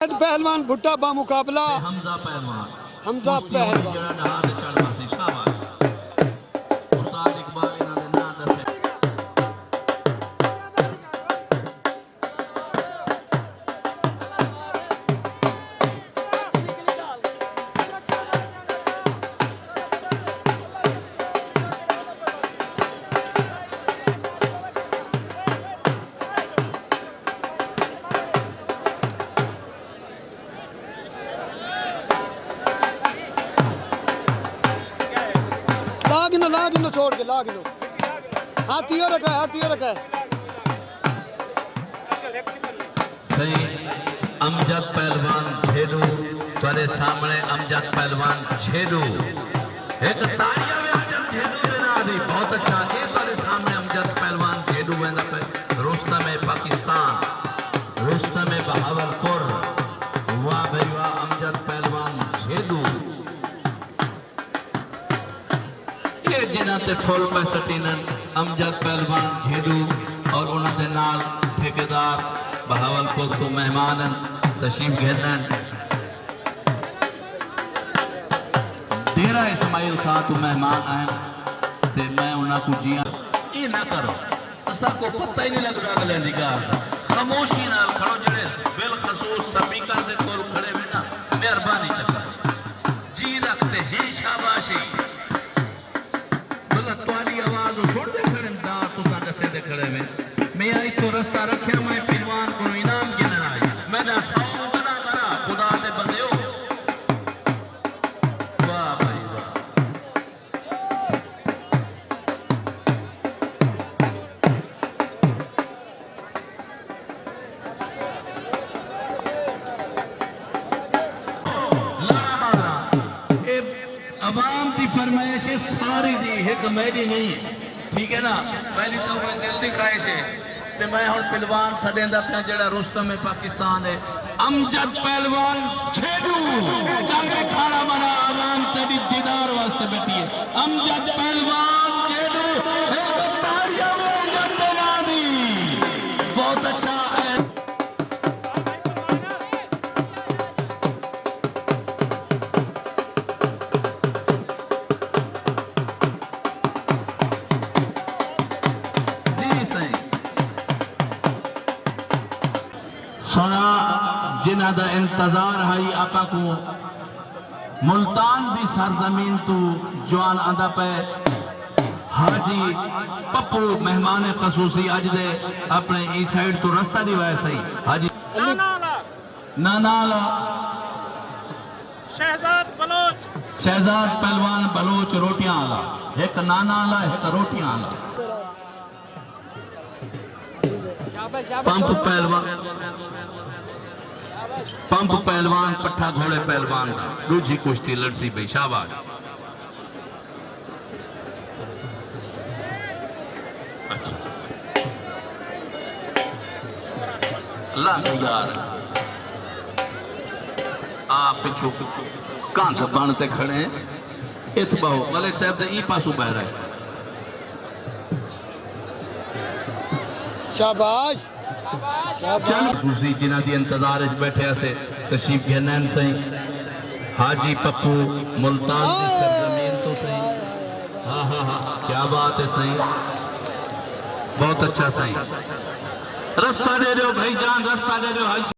पहलवान भुट्टा बा मुकाबला हमजा पहलवान लागिनो छोड़ के लागिनो हाथी रखा है सही। अमजद पहलवान छेदू तेरे सामने अमजद पहलवान छेदू एक तालियां में अमजद छेदू दे ना दी बहुत अच्छा ये तेरे सामने अमजद पहलवान छेदू वेंदा पे रुस्तम है पाकिस्तान रुस्तम है बहावलपुर वाह भाई वाह अमजद पहलवान छेदू ये जिन्हां ते फुल पैसा टीनन अमजद पहलवान छेदू और उन्हां दे नाल ठेकेदार बहावलपुर को मेहमान तशरीफ घेरन डेरा इस्माइल खान तो मेहमान आए ते मैं उन्हां को जिया ये ना करो सबको पता ही नहीं लगता अगले निगाह खामोशी नाल खड़ो जड़े बिल खसूस स्पीकर दे कोल खड़े में ना मेहरबानी चक्कर जी रखते हैं शाबाशी बोला तुम्हारी आवाज छोड़ दे खड़े दा तो साथे दे खड़े में मैं आई तो रास्ता रखया मैं पहलवान को इनाम गिनन आई मैंने सौ बना करा खुदा दे बंदे हो वाह भाई वाह अवाम की फरमाइश है सारी दी एक मेरी नहीं ठीक है ना मेरी तो जल्दी ख्वाहिश है ते मैं हुन पहलवान सदेंदा पिया जेड़ा रुस्तम है पाकिस्तान है अमजद पहलवान छेदू जंग खाना बना आवाम तेरी दीदार वास्ते बैठी है अमजद पहलवान छेदू एक तालियां में अमजद दे ना दी बहुत अच्छा है सोना जिन्हां दा इंतजार है आपा को मुल्तान दी सरजमीन तू जवान आंदा पे हाजी पप्पू मेहमान खसूसी अज दे अपने ई साइड तो रास्ता दी वजह सही हाजी नानाला शहजाद पहलवान बलोच रोटियां आला एक नानाला एक रोटियां आला पंप पहलवान पट्ठा घोड़े पहलवान का दूजी कुश्ती लड़सी भाई शाबाश अच्छा अल्लाह यार आप पिछू कांध बनते खड़े इत बहु मलिक साहब दे ई पासू बह रहे शाबाश दूसरी जिन्हां दी इंतजार च बैठे से तशरीफ घेरन सही हाजी पप्पू मुल्तान की सरजमीन तो सही हाँ हाँ हाँ क्या बात है सही बहुत अच्छा सही रास्ता दे दो भाईजान रास्ता दे दो।